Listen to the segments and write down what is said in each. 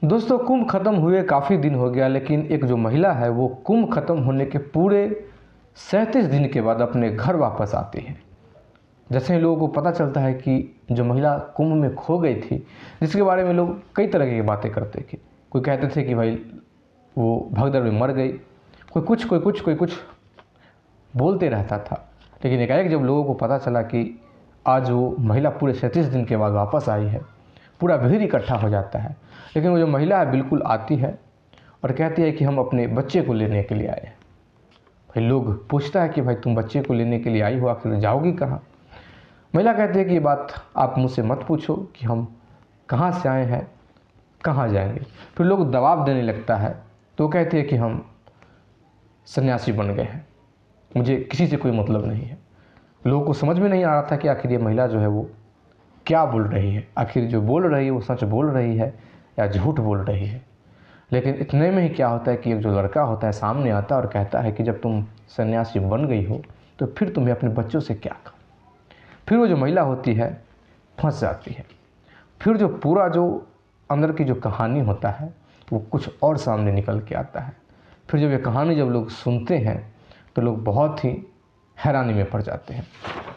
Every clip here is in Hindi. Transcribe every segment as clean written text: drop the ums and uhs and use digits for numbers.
दोस्तों, कुंभ ख़त्म हुए काफ़ी दिन हो गया, लेकिन एक जो महिला है वो कुंभ ख़त्म होने के पूरे 37 दिन के बाद अपने घर वापस आती है। जैसे ही लोगों को पता चलता है कि जो महिला कुंभ में खो गई थी, जिसके बारे में लोग कई तरह की बातें करते थे। कोई कहते थे कि भाई वो भगदड़ में मर गई, कोई कुछ बोलते रहता था। लेकिन एकाएक जब लोगों को पता चला कि आज वो महिला पूरे 37 दिन के बाद वापस आई है, पूरा भीड़ इकट्ठा हो जाता है। लेकिन वो जो महिला है बिल्कुल आती है और कहती है कि हम अपने बच्चे को लेने के लिए आए हैं। भाई लोग पूछता है कि भाई तुम बच्चे को लेने के लिए आई हो, आखिर जाओगी कहाँ? महिला कहती है कि ये बात आप मुझसे मत पूछो कि हम कहाँ से आए हैं, कहाँ जाएंगे। फिर लोग दबाव देने लगता है तो वो कहती है कि हम सन्यासी बन गए हैं, मुझे किसी से कोई मतलब नहीं है। लोगों को समझ में नहीं आ रहा था कि आखिर ये महिला जो है वो क्या बोल रही है, आखिर जो बोल रही है वो सच बोल रही है या झूठ बोल रही है। लेकिन इतने में ही क्या होता है कि एक जो लड़का होता है सामने आता है और कहता है कि जब तुम सन्यासी बन गई हो तो फिर तुम्हें अपने बच्चों से क्या काम। फिर वो जो महिला होती है फंस जाती है। फिर जो पूरा जो अंदर की जो कहानी होता है वो कुछ और सामने निकल के आता है। फिर जब ये कहानी जब लोग सुनते हैं तो लोग बहुत ही हैरानी में पड़ जाते हैं।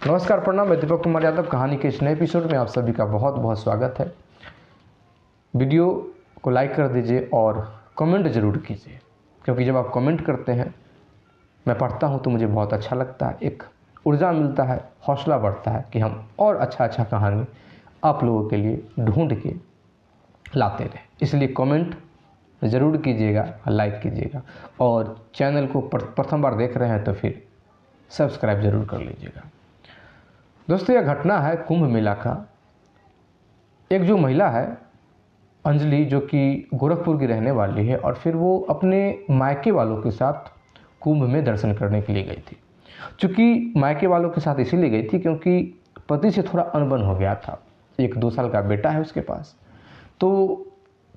नमस्कार, प्रणाम, मैं दीपक कुमार यादव। कहानी के इस नए एपिसोड में आप सभी का बहुत बहुत स्वागत है। वीडियो को लाइक कर दीजिए और कमेंट ज़रूर कीजिए, क्योंकि जब आप कमेंट करते हैं, मैं पढ़ता हूं तो मुझे बहुत अच्छा लगता है, एक ऊर्जा मिलता है, हौसला बढ़ता है कि हम और अच्छा कहानी आप लोगों के लिए ढूंढ के लाते रहें। इसलिए कमेंट ज़रूर कीजिएगा, लाइक कीजिएगा, और चैनल को प्रथम बार देख रहे हैं तो फिर सब्सक्राइब ज़रूर कर लीजिएगा। दोस्तों, यह घटना है कुंभ मेला का। एक जो महिला है अंजलि, जो कि गोरखपुर की रहने वाली है, और फिर वो अपने मायके वालों के साथ कुंभ में दर्शन करने के लिए गई थी। चूँकि मायके वालों के साथ इसीलिए गई थी क्योंकि पति से थोड़ा अनबन हो गया था। 1-2 साल का बेटा है उसके पास। तो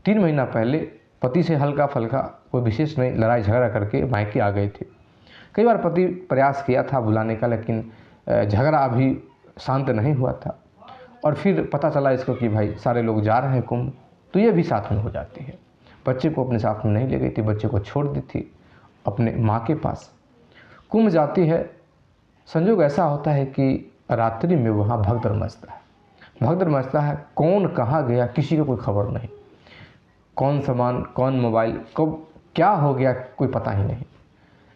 3 महीना पहले पति से हल्का फल्का कोई विशेष नहीं लड़ाई झगड़ा करके मायके आ गए थे। कई बार पति प्रयास किया था बुलाने का, लेकिन झगड़ा अभी शांत नहीं हुआ था। और फिर पता चला इसको कि भाई सारे लोग जा रहे हैं कुंभ, तो ये भी साथ में हो जाती है। बच्चे को अपने साथ में नहीं ले गई थी, बच्चे को छोड़ दी थी अपने माँ के पास। कुंभ जाती है। संजोग ऐसा होता है कि रात्रि में वहाँ भगदड़ मचता है। कौन कहाँ गया किसी को कोई खबर नहीं। कौन सामान, कौन मोबाइल, कब क्या हो गया कोई पता ही नहीं।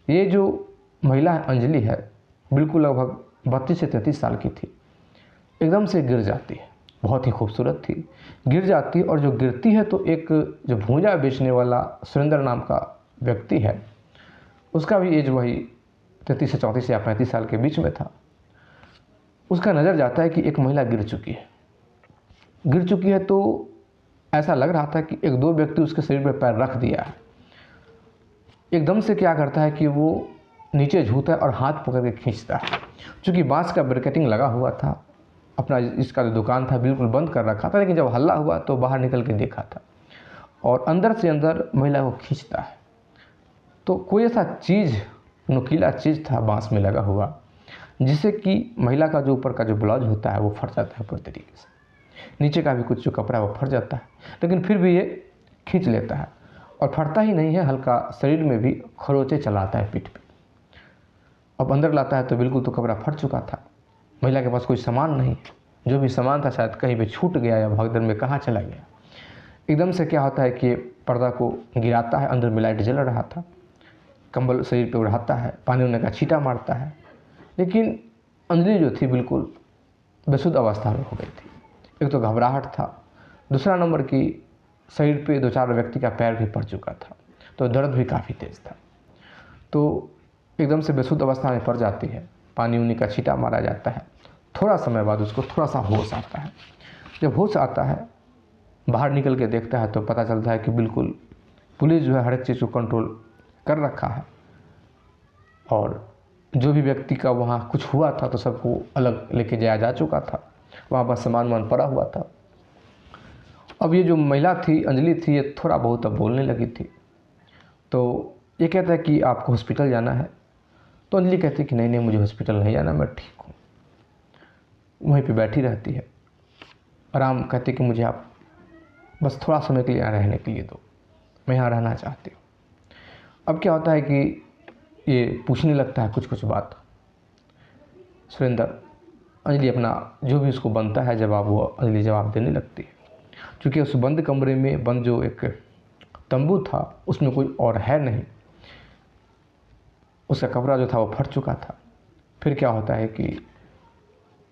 ये जो महिला अंजलि है बिल्कुल लगभग 32 से 33 साल की थी। एकदम से गिर जाती है। बहुत ही खूबसूरत थी। गिर जाती है, और जो गिरती है तो एक जो भूजा बेचने वाला सुरेंद्र नाम का व्यक्ति है, उसका भी एज वही 33 से 34 या 35 साल के बीच में था। उसका नज़र जाता है कि एक महिला गिर चुकी है। तो ऐसा लग रहा था कि 1-2 व्यक्ति उसके शरीर पर पैर रख दिया है। एकदम से क्या करता है कि वो नीचे झूकता है और हाथ पकड़ के खींचता है। चूँकि बांस का बैरिकेडिंग लगा हुआ था, अपना इसका जो दुकान था बिल्कुल बंद कर रखा था, लेकिन जब हल्ला हुआ तो बाहर निकल के देखा था और अंदर से अंदर महिला को खींचता है। तो कोई ऐसा चीज़, नुकीला चीज़ था बांस में लगा हुआ, जिससे कि महिला का जो ऊपर का जो ब्लाउज होता है वो फट जाता है पूरी तरीके से। नीचे का भी कुछ जो कपड़ा वो फट जाता है, लेकिन फिर भी ये खींच लेता है। और फटता ही नहीं है, हल्का शरीर में भी खरोंचे चलाता है पीठ पे। अब अंदर लाता है तो बिल्कुल तो कपड़ा फट चुका था। महिला के पास कोई सामान नहीं, जो भी सामान था शायद कहीं पे छूट गया या भगदड़ में कहाँ चला गया। एकदम से क्या होता है कि पर्दा को गिराता है, अंदर में लाइट जल रहा था, कंबल शरीर पे उड़ाता है, पानी उड़ने का छींटा मारता है। लेकिन अंजलि जो थी बिल्कुल बेसुध अवस्था में हो गई थी। एक तो घबराहट था, दूसरा नंबर की शरीर पे 2-4 व्यक्ति का पैर भी पड़ चुका था, तो दर्द भी काफ़ी तेज़ था। तो एकदम से बेसुध अवस्था में पड़ जाती है, पानी उनी का छींटा मारा जाता है। थोड़ा समय बाद उसको थोड़ा सा होश आता है। जब होश आता है, बाहर निकल के देखता है तो पता चलता है कि बिल्कुल पुलिस जो है हर एक चीज़ को कंट्रोल कर रखा है, और जो भी व्यक्ति का वहाँ कुछ हुआ था तो सबको अलग लेके जाया जा चुका था। वहाँ बस सामान पड़ा हुआ था। अब ये जो महिला थी, अंजलि थी, ये थोड़ा बहुत अब बोलने लगी थी। तो ये कहता है कि आपको हॉस्पिटल जाना है। तो अंजलि कहती है कि नहीं मुझे हॉस्पिटल नहीं जाना, मैं ठीक हूँ। वहीं पे बैठी रहती है, आराम कहती कि मुझे आप बस थोड़ा समय के लिए यहाँ रहने के लिए दो, मैं यहाँ रहना चाहती हूँ। अब क्या होता है कि ये पूछने लगता है कुछ कुछ बात। सुरेंद्र, अंजलि अपना जो भी उसको बनता है जवाब, वो अंजलि जवाब देने लगती है। क्योंकि उस बंद कमरे में बंद जो एक तंबू था उसमें कोई और है नहीं, उसका कपड़ा जो था वो फट चुका था। फिर क्या होता है कि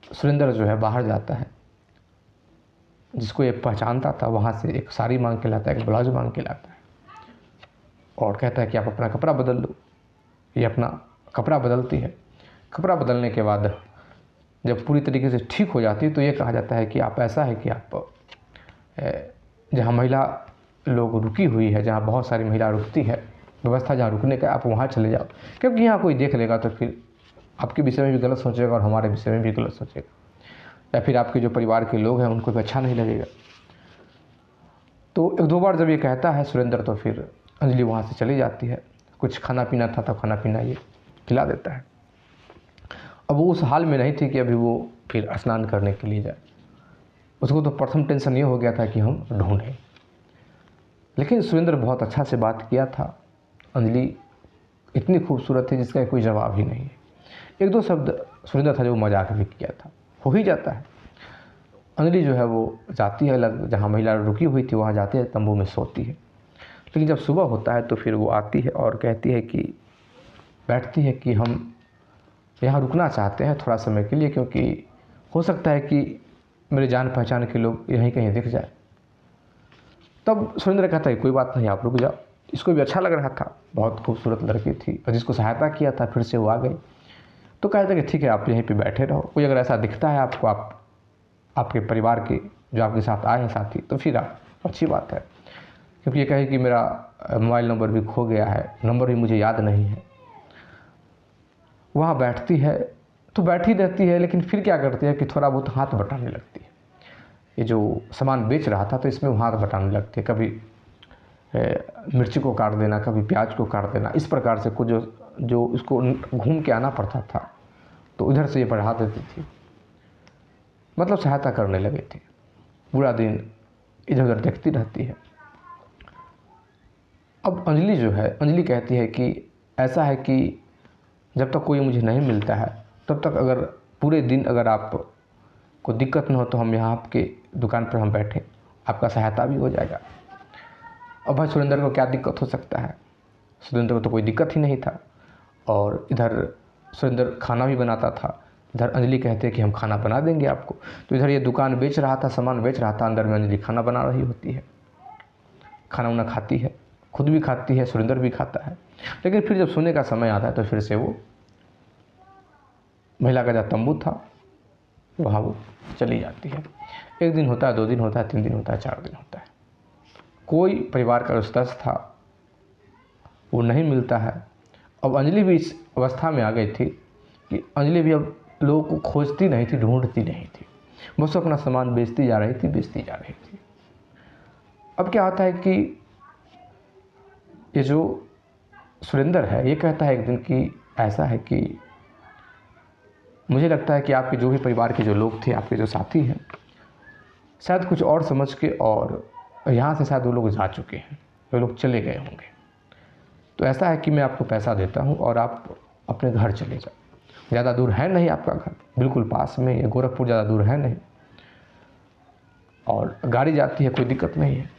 सुरेंद्र जो है बाहर जाता है, जिसको ये पहचानता था वहाँ से एक साड़ी मांग के लाता है, एक ब्लाउज मांग के लाता है और कहता है कि आप अपना कपड़ा बदल लो। ये अपना कपड़ा बदलती है। कपड़ा बदलने के बाद जब पूरी तरीके से ठीक हो जाती है तो ये कहा जाता है कि आप, ऐसा है कि आप जहाँ महिला लोग रुकी हुई है, जहाँ बहुत सारी महिला रुकती है, व्यवस्था जहाँ रुकने का, आप वहाँ चले जाओ, क्योंकि यहाँ कोई देख लेगा तो फिर आपके विषय में भी गलत सोचेगा और हमारे विषय में भी गलत सोचेगा, या फिर आपके जो परिवार के लोग हैं उनको भी अच्छा नहीं लगेगा। तो एक दो बार जब ये कहता है सुरेंद्र तो फिर अंजलि वहाँ से चली जाती है। कुछ खाना पीना था तो खाना पीना ये खिला देता है। अब वो उस हाल में नहीं थी कि अभी वो फिर स्नान करने के लिए जाए। उसको तो प्रथम टेंशन ये हो गया था कि हम ढूंढें, लेकिन सुरेंद्र बहुत अच्छा से बात किया था। अंजलि इतनी खूबसूरत थी जिसका कोई जवाब ही नहीं है। एक दो शब्द सुरेंद्र था जो मजाक भी किया था, हो ही जाता है। अंजलि जो है वो जाती है जहाँ महिला रुकी हुई थी वहाँ जाती है, तंबू में सोती है। लेकिन जब सुबह होता है तो फिर वो आती है और कहती है कि, बैठती है कि हम यहाँ रुकना चाहते हैं थोड़ा समय के लिए, क्योंकि हो सकता है कि मेरे जान पहचान के लोग यहीं कहीं दिख जाए। तब सुरेंद्र कहता है कोई बात नहीं, आप रुक जाओ। इसको भी अच्छा लग रहा था, बहुत खूबसूरत लड़की थी और जिसको सहायता किया था फिर से वो आ गई। तो कहता है कि ठीक है, आप यहीं पे बैठे रहो, कोई अगर ऐसा दिखता है आपको, आपके परिवार के जो आपके साथ आए हैं साथी, तो फिर आप, अच्छी बात है। क्योंकि ये कहे कि मेरा मोबाइल नंबर भी खो गया है, नंबर भी मुझे याद नहीं है। वहाँ बैठती है तो बैठी रहती है, लेकिन फिर क्या करती है कि थोड़ा बहुत हाथ बटाने लगती है। ये जो सामान बेच रहा था तो इसमें वो हाथ बटाने लगती है, कभी मिर्ची को काट देना, कभी प्याज को काट देना, इस प्रकार से कुछ जो इसको घूम के आना पड़ता था तो उधर से ये बढ़ा देती थी, मतलब सहायता करने लगी थी। पूरा दिन इधर उधर देखती रहती है। अब अंजलि जो है, अंजलि कहती है कि ऐसा है कि जब तक कोई मुझे नहीं मिलता है तब तक अगर पूरे दिन अगर आपको दिक्कत न हो तो हम यहाँ आपके दुकान पर हम बैठें, आपका सहायता भी हो जाएगा। अब भाई सुरेंद्र को क्या दिक्कत हो सकता है, सुरेंद्र को तो कोई दिक्कत ही नहीं था। और इधर सुरेंद्र खाना भी बनाता था, इधर अंजलि कहते हैं कि हम खाना बना देंगे आपको। तो इधर ये दुकान बेच रहा था, सामान बेच रहा था, अंदर में अंजलि खाना बना रही होती है, खाना वाना खाती है, खुद भी खाती है, सुरेंद्र भी खाता है। लेकिन फिर जब सोने का समय आता है तो फिर से वो महिला का जो तंबू था वहाँ वो चली जाती है। एक दिन होता है, 2 दिन होता है, 3 दिन होता है, 4 दिन होता है, कोई परिवार का जो सदस्य था वो नहीं मिलता है। अब अंजलि भी इस अवस्था में आ गई थी कि अंजलि भी अब लोगों को खोजती नहीं थी, ढूंढती नहीं थी, बस अपना सामान बेचती जा रही थी। अब क्या होता है कि ये जो सुरेंद्र है ये कहता है एक दिन कि ऐसा है कि मुझे लगता है कि आपके जो भी परिवार के जो लोग थे, आपके जो साथी हैं, शायद कुछ और समझ के और यहाँ से शायद वो लोग जा चुके हैं, वो लोग चले गए होंगे। तो ऐसा है कि मैं आपको पैसा देता हूँ और आप अपने घर चले जाओ। ज़्यादा दूर है नहीं आपका घर, बिल्कुल पास में है, गोरखपुर ज़्यादा दूर है नहीं, और गाड़ी जाती है, कोई दिक्कत नहीं है।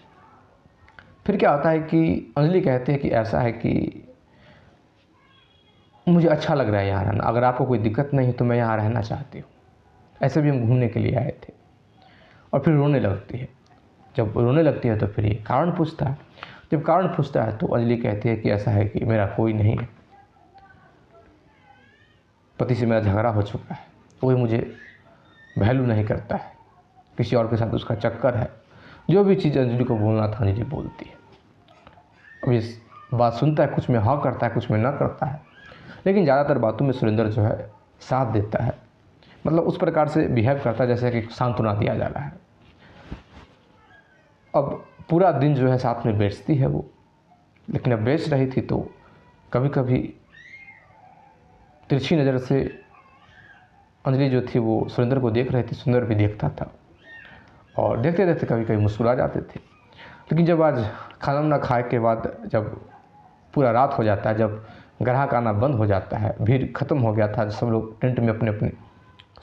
फिर क्या होता है कि अंजलि कहते हैं कि ऐसा है कि मुझे अच्छा लग रहा है यहाँ रहना, अगर आपको कोई दिक्कत नहीं है तो मैं यहाँ रहना चाहती हूँ। ऐसे भी हम घूमने के लिए आए थे। और फिर रोने लगती है। जब रोने लगती है तो फिर ये कारण पूछता है। जब कारण पूछता है तो अंजलि कहती है कि ऐसा है कि मेरा कोई नहीं है, पति से मेरा झगड़ा हो चुका है, कोई मुझे वैल्यू नहीं करता है, किसी और के साथ उसका चक्कर है। जो भी चीज़ अंजलि को बोलना था अंजलि बोलती है। अब इस बात सुनता है, कुछ में हाँ करता है, कुछ में ना करता है, लेकिन ज़्यादातर बातों में सुरेंद्र जो है साथ देता है, मतलब उस प्रकार से बिहेव करता है जैसे कि सांत्वना दिया जा रहा है। अब पूरा दिन जो है साथ में बेचती है वो, लेकिन अब बेच रही थी तो कभी कभी तिरछी नज़र से अंजलि जो थी वो सुरेंद्र को देख रही थी, सुरेंद्र भी देखता था, और देखते देखते कभी कभी मुस्कुरा जाते थे। लेकिन जब आज खाना वाना खाए के बाद जब पूरा रात हो जाता है, जब ग्राहक आना बंद हो जाता है, भीड़ ख़त्म हो गया था, सब लोग टेंट में अपने अपने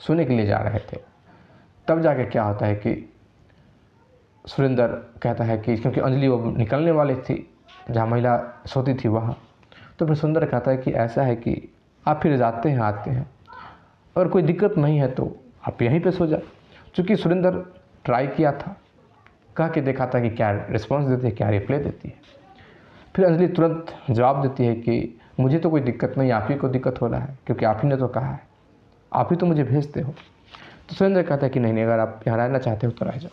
सोने के लिए जा रहे थे, तब जाके क्या होता है कि सुरेंद्र कहता है कि क्योंकि अंजलि वो निकलने वाली थी जहाँ महिला सोती थी वहाँ, तो फिर सुरेंद्र कहता है कि ऐसा है कि आप फिर जाते हैं आते हैं, अगर कोई दिक्कत नहीं है तो आप यहीं पे सो जाए। चूँकि सुरेंद्र ट्राई किया था, कह के देखा था कि क्या रिस्पॉन्स देती है, क्या रिप्लाई देती है। फिर अंजलि तुरंत जवाब देती है कि मुझे तो कोई दिक्कत नहीं, आप ही को दिक्कत हो रहा है, क्योंकि आप ही ने तो कहा है, आप ही तो मुझे भेजते हो। तो सुरेंद्र कहता है कि नहीं, अगर आप यहाँ रहना चाहते हो तो रह जाओ।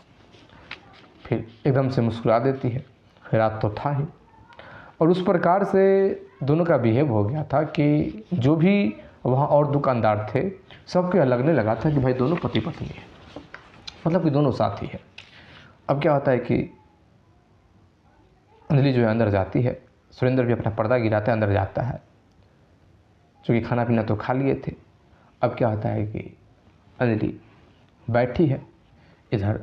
फिर एकदम से मुस्कुरा देती है, रात तो था ही। और उस प्रकार से दोनों का बिहेव हो गया था कि जो भी वहाँ और दुकानदार थे सबके लगने लगा था कि भाई दोनों पति पत्नी है, मतलब कि दोनों साथी है। अब क्या होता है कि अंजलि जो है अंदर जाती है, सुरेंद्र भी अपना पर्दा गिराता है, अंदर जाता है, क्योंकि खाना पीना तो खा लिए थे। अब क्या होता है कि अंजलि बैठी है, इधर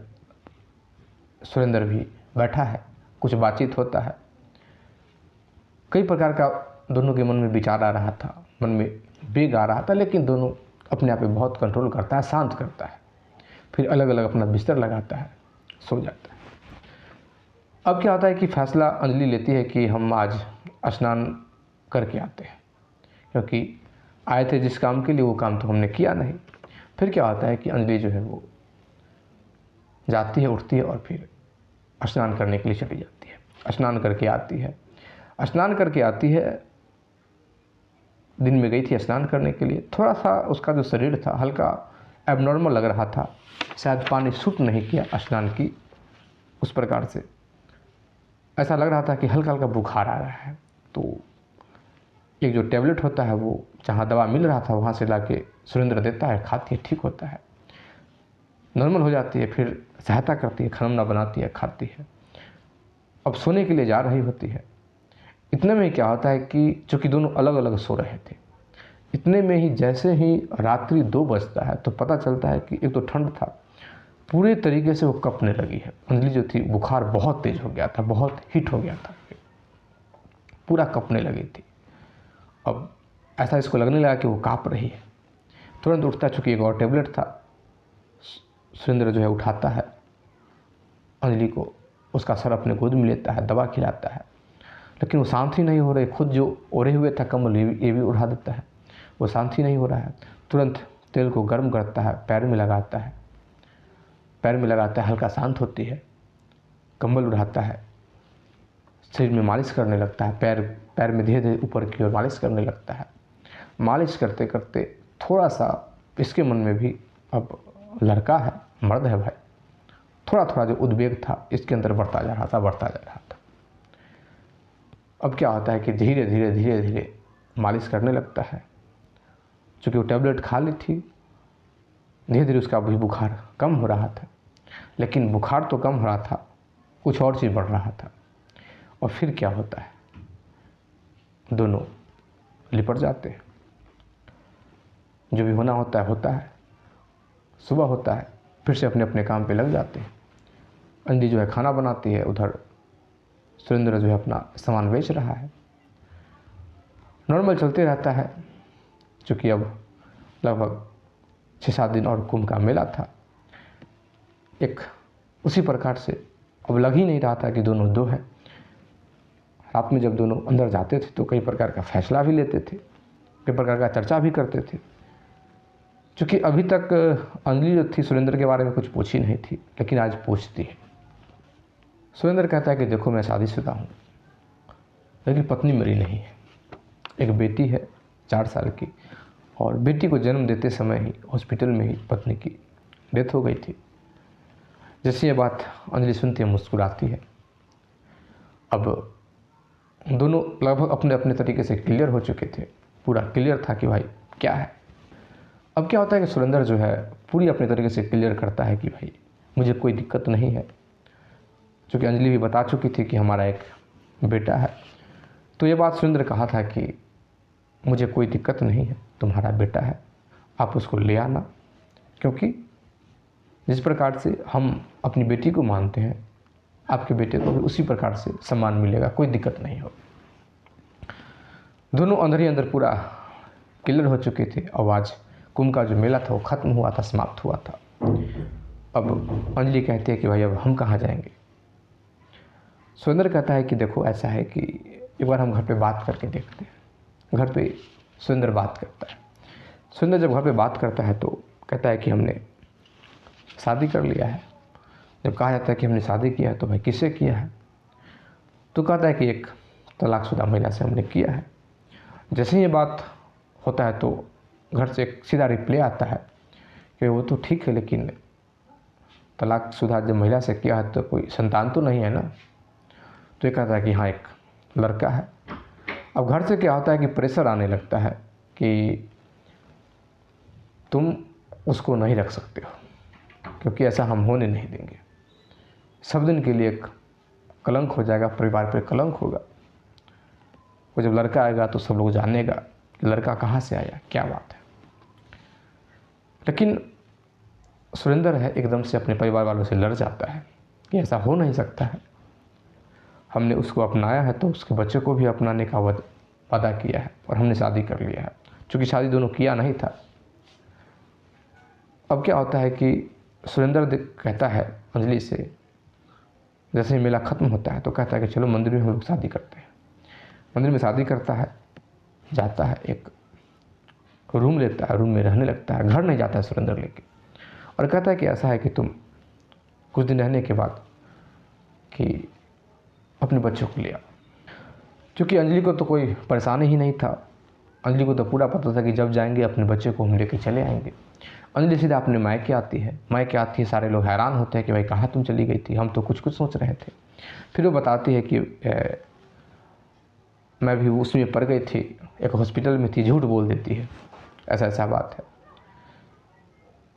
सुरेंद्र भी बैठा है, कुछ बातचीत होता है। कई प्रकार का दोनों के मन में विचार आ रहा था, मन में वेग आ रहा था, लेकिन दोनों अपने आप पे बहुत कंट्रोल करता है, शांत करता है। फिर अलग अलग अपना बिस्तर लगाता है, सो जाता है। अब क्या होता है कि फैसला अंजलि लेती है कि हम आज स्नान करके आते हैं, क्योंकि आए थे जिस काम के लिए वो काम तो हमने किया नहीं। फिर क्या होता है कि अंजलि जो है वो जाती है, उठती है और फिर स्नान करने के लिए चली जाती है। स्नान करके आती है, स्नान करके आती है, दिन में गई थी स्नान करने के लिए, थोड़ा सा उसका जो शरीर था हल्का एबनॉर्मल लग रहा था, शायद पानी सूट नहीं किया स्नान की, उस प्रकार से ऐसा लग रहा था कि हल्का हल्का बुखार आ रहा है। तो एक जो टैबलेट होता है वो जहाँ दवा मिल रहा था वहाँ से लाके सुरेंद्र देता है, खाती है, ठीक होता है, नॉर्मल हो जाती है। फिर सहायता करती है, खाना बनाती है, खाती है। अब सोने के लिए जा रही होती है। इतने में क्या होता है कि चूँकि दोनों अलग अलग सो रहे थे, इतने में ही जैसे ही रात्रि 2 बजता है तो पता चलता है कि एक तो ठंड था, पूरे तरीके से वो कँपने लगी है। अंजलि जो थी बुखार बहुत तेज़ हो गया था, बहुत हीट हो गया था, पूरा कँपने लगी थी। अब ऐसा इसको लगने लगा कि वो काँप रही है। तुरंत उठता, चूँकि एक और टेबलेट था, सुरेंद्र जो है उठाता है अंजलि को, उसका सर अपने गोद में लेता है, दवा खिलाता है, लेकिन वो शांत ही नहीं हो रही। खुद जो ओढ़े हुए था कंबल ये भी उड़ा देता है, वो शांत ही नहीं हो रहा है। तुरंत तेल को गर्म करता है, पैर में लगाता है, हल्का शांत होती है, कंबल उड़ाता है, शरीर में मालिश करने लगता है, पैर में धीरे धीरे ऊपर की ओर मालिश करने लगता है। मालिश करते करते थोड़ा सा इसके मन में भी, अब लड़का है, मर्द है भाई, थोड़ा थोड़ा जो उद्वेग था इसके अंदर बढ़ता जा रहा था। अब क्या होता है कि धीरे धीरे मालिश करने लगता है। चूँकि वो टैबलेट खा ली थी, धीरे धीरे उसका भी बुखार कम हो रहा था, लेकिन बुखार तो कम हो रहा था, कुछ और चीज़ बढ़ रहा था। और फिर क्या होता है, दोनों लिपट जाते हैं, जो भी होना होता है। सुबह होता है, फिर से अपने अपने काम पे लग जाते हैं। अंजलि जो है खाना बनाती है, उधर सुरेंद्र जो है अपना सामान बेच रहा है। नॉर्मल चलते रहता है। चूँकि अब लगभग 6-7 दिन और कुंभ का मेला था, एक उसी प्रकार से अब लग ही नहीं रहा था कि दोनों दो हैं। रात में जब दोनों अंदर जाते थे तो कई प्रकार का फैसला भी लेते थे, कई प्रकार का चर्चा भी करते थे। चूँकि अभी तक अंजलि जो थी सुरेंद्र के बारे में कुछ पूछी नहीं थी, लेकिन आज पूछती है। सुरेंद्र कहता है कि देखो मैं शादीशुदा हूँ, लेकिन पत्नी मेरी नहीं है। एक बेटी है 4 साल की, और बेटी को जन्म देते समय ही हॉस्पिटल में ही पत्नी की डेथ हो गई थी। जैसे ये बात अंजलि सुनती है, मुस्कुराती है। अब दोनों लगभग अपने अपने तरीके से क्लियर हो चुके थे, पूरा क्लियर था कि भाई क्या है। अब क्या होता है कि सुरेंद्र जो है पूरी अपने तरीके से क्लियर करता है कि भाई मुझे कोई दिक्कत नहीं है, क्योंकि अंजलि भी बता चुकी थी कि हमारा एक बेटा है। तो ये बात सुरेंद्र कहा था कि मुझे कोई दिक्कत नहीं है, तुम्हारा बेटा है, आप उसको ले आना। क्योंकि जिस प्रकार से हम अपनी बेटी को मानते हैं, आपके बेटे को भी उसी प्रकार से सम्मान मिलेगा, कोई दिक्कत नहीं हो। दोनों अंदर ही अंदर पूरा क्लियर हो चुके थे। और आज कुंभ का जो मेला था वो ख़त्म हुआ था, समाप्त हुआ था। अब अंजलि कहती है कि भाई अब हम कहाँ जाएंगे। सुरेंद्र कहता है कि देखो ऐसा है कि एक बार हम घर पे बात करके देखते हैं। घर पे सुरेंद्र बात करता है। सुरेंद्र जब घर पे बात करता है तो कहता है कि हमने शादी कर लिया है। जब कहा जाता है कि हमने शादी किया है तो भाई किससे किया है, तो कहता है कि एक तलाकशुदा महिला से हमने किया है। जैसे ही ये बात होता है तो घर से एक सीधा रिप्लाई आता है कि वो तो ठीक है, लेकिन तलाकशुदा जब महिला से किया है तो कोई संतान तो नहीं है ना। तो ये कहता है कि हाँ एक लड़का है। अब घर से क्या होता है कि प्रेशर आने लगता है कि तुम उसको नहीं रख सकते हो, क्योंकि ऐसा हम होने नहीं देंगे। सब दिन के लिए एक कलंक हो जाएगा, परिवार पर कलंक होगा। वो जब लड़का आएगा तो सब लोग जानेगा कि लड़का कहाँ से आया, क्या बात है। लेकिन सुरेंद्र है एकदम से अपने परिवार वालों से लड़ जाता है कि ऐसा हो नहीं सकता है। हमने उसको अपनाया है तो उसके बच्चे को भी अपनाने का वादा किया है और हमने शादी कर लिया है, क्योंकि शादी दोनों किया नहीं था। अब क्या होता है कि सुरेंद्र कहता है अंजलि से, जैसे ही मेला ख़त्म होता है तो कहता है कि चलो मंदिर में हम लोग शादी करते हैं। मंदिर में शादी करता है, जाता है, एक रूम लेता है, रूम में रहने लगता है। घर नहीं जाता है सुरेंद्र लेके, और कहता है कि ऐसा है कि तुम कुछ दिन रहने के बाद कि अपने बच्चों को ले आओ। क्योंकि अंजलि को तो कोई परेशानी ही नहीं था। अंजलि को तो पूरा पता था कि जब जाएंगे अपने बच्चे को हम लेके चले आएंगे। अंजलि सीधा अपने मायके आती है। मायके आती है, सारे लोग हैरान होते हैं कि भाई कहाँ तुम चली गई थी, हम तो कुछ सोच रहे थे। फिर वो बताती है कि मैं भी उसमें पड़ गई थी, एक हॉस्पिटल में थी, झूठ बोल देती है, ऐसा ऐसा बात है।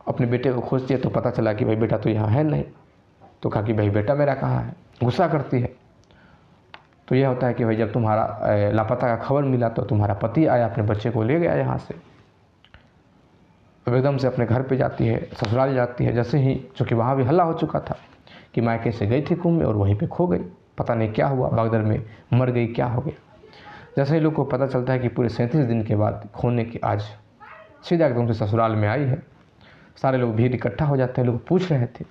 अपने बेटे को खोजती है तो पता चला कि भाई बेटा तो यहाँ है नहीं। तो कहा कि भाई बेटा मेरा कहाँ है, गुस्सा करती है। तो यह होता है कि भाई जब तुम्हारा लापता का खबर मिला तो तुम्हारा पति आया, अपने बच्चे को ले गया यहाँ से। अब एकदम से अपने घर पे जाती है, ससुराल जाती है। जैसे ही, चूँकि वहाँ भी हल्ला हो चुका था कि मायके से गई थी कुंभ में और वहीं पे खो गई, पता नहीं क्या हुआ, भगदड़ में मर गई, क्या हो गया। जैसे ही लोग को पता चलता है कि पूरे 37 दिन के बाद खोने की आज सीधा एकदम से ससुराल में आई है, सारे लोग भीड़ इकट्ठा हो जाते हैं। लोग पूछ रहे थे,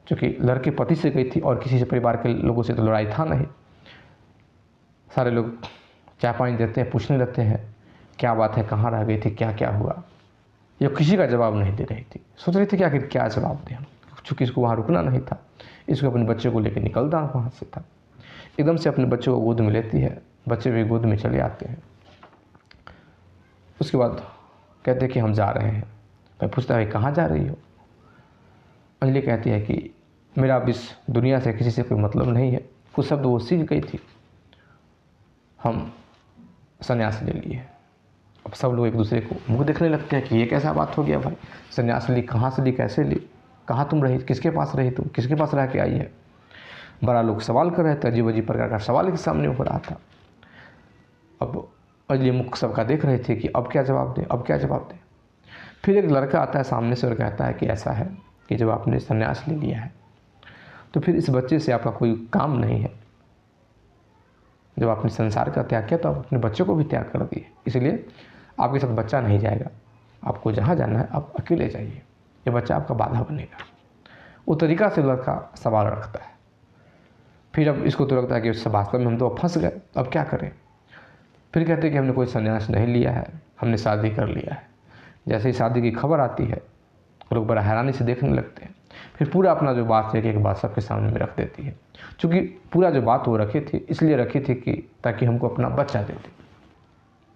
क्योंकि लड़के पति से गई थी और किसी से परिवार के लोगों से तो लड़ाई था नहीं। सारे लोग चाय पानी देते हैं, पूछने लगते हैं क्या बात है, कहाँ रह गई थी, क्या क्या हुआ। ये किसी का जवाब नहीं दे रही थी। सोच रही थी कि आखिर क्या जवाब दें, चूँकि इसको वहाँ रुकना नहीं था, इसको अपने बच्चे को लेकर निकलना वहाँ से था। एकदम से अपने बच्चे को गोद में लेती है, बच्चे भी गोद में चले आते हैं। उसके बाद कहते हैं कि हम जा रहे हैं। मैं पूछता है कहाँ जा रही हो। अंजलि कहती है कि मेरा अब इस दुनिया से किसी से कोई मतलब नहीं है। कुछ शब्द वो सीख गई थी, हम संन्यास ले लिए। अब सब लोग एक दूसरे को मुँह देखने लगते हैं कि ये कैसा बात हो गया भाई, संन्यास ली, कहाँ से ली, कैसे ली, कहाँ तुम रही, किसके पास रही, तुम किसके पास रह के आई है। बड़ा लोग सवाल कर रहे थे, अजीब अजीब प्रकार का सवाल के सामने हो रहा था। अब अंजलि मुख सबका देख रहे थे कि अब क्या जवाब दें, अब क्या जवाब दें। फिर एक लड़का आता है सामने से और कहता है कि ऐसा है कि जब आपने संन्यास ले लिया है तो फिर इस बच्चे से आपका कोई काम नहीं है। जब आपने संसार का त्याग किया तो आप अपने बच्चे को भी त्याग कर दिए, इसलिए आपके साथ बच्चा नहीं जाएगा। आपको जहाँ जाना है आप अकेले जाइए, ये बच्चा आपका बाधा बनेगा। वो तरीक़ा से लड़का सवाल रखता है। फिर अब इसको तो लगता है कि वास्तव में हम तो अब फंस गए, अब क्या करें। फिर कहते हैं कि हमने कोई संन्यास नहीं लिया है, हमने शादी कर लिया है। जैसे ही शादी की खबर आती है लोग बड़ा हैरानी से देखने लगते हैं। फिर पूरा अपना जो बात है एक बात सबके सामने में रख देती है। क्योंकि पूरा जो बात वो रखी थी इसलिए रखी थी कि ताकि हमको अपना बच्चा दे दे।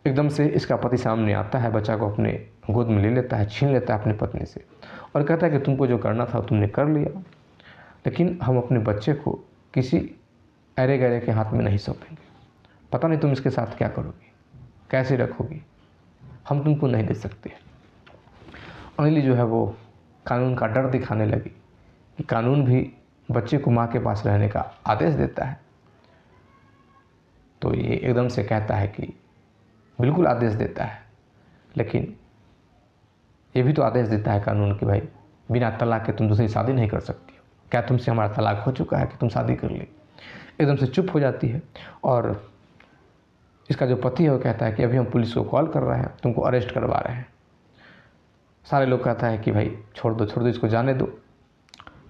एकदम से इसका पति सामने आता है, बच्चा को अपने गोद में ले लेता है, छीन लेता है अपनी पत्नी से और कहता है कि तुमको जो करना था तुमने कर लिया, लेकिन हम अपने बच्चे को किसी अरे गहरे के हाथ में नहीं सौंपेंगे। पता नहीं तुम इसके साथ क्या करोगी, कैसे रखोगी, हम तुमको नहीं दे सकते। अंजलि जो है वो कानून का डर दिखाने लगी कि कानून भी बच्चे को माँ के पास रहने का आदेश देता है। तो ये एकदम से कहता है कि बिल्कुल आदेश देता है, लेकिन ये भी तो आदेश देता है कानून कि भाई बिना तलाक के तुम दूसरी शादी नहीं कर सकती हो। क्या तुमसे हमारा तलाक हो चुका है कि तुम शादी कर ली। एकदम से चुप हो जाती है और इसका जो पति है वो कहता है कि अभी हम पुलिस को कॉल कर रहे हैं, तुमको अरेस्ट करवा रहे हैं। सारे लोग कहता है कि भाई छोड़ दो इसको जाने दो,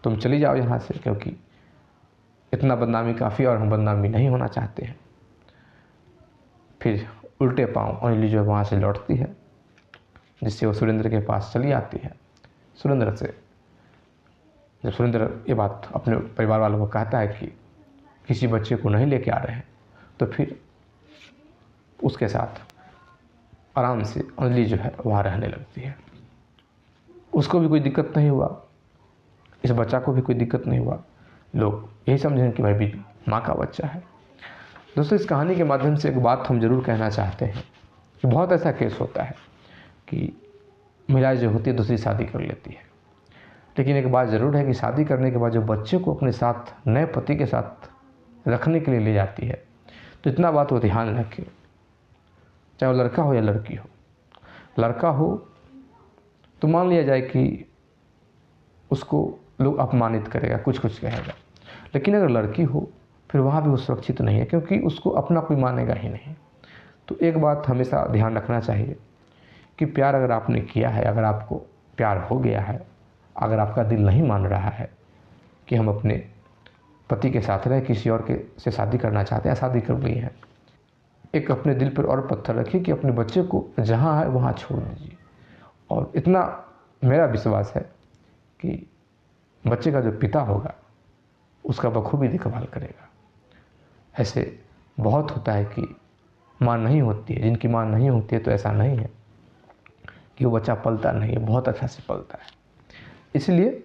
तुम चली जाओ यहाँ से, क्योंकि इतना बदनामी काफ़ी और हम बदनामी नहीं होना चाहते हैं। फिर उल्टे पाँव अंजलि जो वहाँ से लौटती है, जिससे वो सुरेंद्र के पास चली आती है। सुरेंद्र से जब सुरेंद्र ये बात अपने परिवार वालों को कहता है कि किसी बच्चे को नहीं लेके आ रहे हैं, तो फिर उसके साथ आराम से अंजलि जो है वहाँ रहने लगती है। उसको भी कोई दिक्कत नहीं हुआ, इस बच्चा को भी कोई दिक्कत नहीं हुआ। लोग यही समझें कि भाई भी माँ का बच्चा है। दोस्तों, इस कहानी के माध्यम से एक बात हम ज़रूर कहना चाहते हैं कि बहुत ऐसा केस होता है कि महिलाएं जो होती है दूसरी शादी कर लेती है, लेकिन एक बात ज़रूर है कि शादी करने के बाद जो बच्चे को अपने साथ नए पति के साथ रखने के लिए ले जाती है, तो इतना बात वो ध्यान रखें, चाहे वो लड़का हो या लड़की हो। लड़का हो तो मान लिया जाए कि उसको लोग अपमानित करेगा, कुछ कहेगा, लेकिन अगर लड़की हो फिर वहाँ भी वो सुरक्षित नहीं है, क्योंकि उसको अपना कोई मानेगा ही नहीं। तो एक बात हमेशा ध्यान रखना चाहिए कि प्यार अगर आपने किया है, अगर आपको प्यार हो गया है, अगर आपका दिल नहीं मान रहा है कि हम अपने पति के साथ रहे, किसी और के से शादी करना चाहते हैं, शादी कर ली है, एक अपने दिल पर और पत्थर रखिए कि अपने बच्चे को जहाँ है वहाँ छोड़ दीजिए। और इतना मेरा विश्वास है कि बच्चे का जो पिता होगा उसका बखूबी देखभाल करेगा। ऐसे बहुत होता है कि माँ नहीं होती है, जिनकी माँ नहीं होती है तो ऐसा नहीं है कि वो बच्चा पलता नहीं है, बहुत अच्छा से पलता है। इसलिए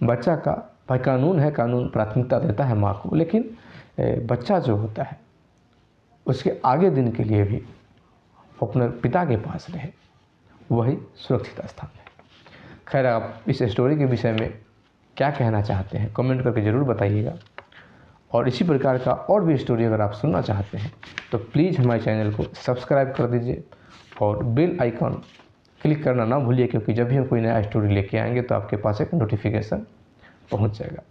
बच्चा का भाई कानून है, कानून प्राथमिकता देता है माँ को, लेकिन बच्चा जो होता है उसके आगे दिन के लिए भी अपने पिता के पास रहे, वही सुरक्षित स्थान है। खैर, आप इस स्टोरी के विषय में क्या कहना चाहते हैं कमेंट करके ज़रूर बताइएगा। और इसी प्रकार का और भी स्टोरी अगर आप सुनना चाहते हैं तो प्लीज़ हमारे चैनल को सब्सक्राइब कर दीजिए और बेल आइकॉन क्लिक करना ना भूलिए, क्योंकि जब भी हम कोई नया स्टोरी लेके आएंगे तो आपके पास एक नोटिफिकेशन पहुंच जाएगा।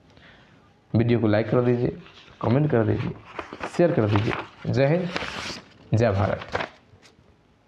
वीडियो को लाइक कर दीजिए, कमेंट कर दीजिए, शेयर कर दीजिए। जय हिंद, जय भारत।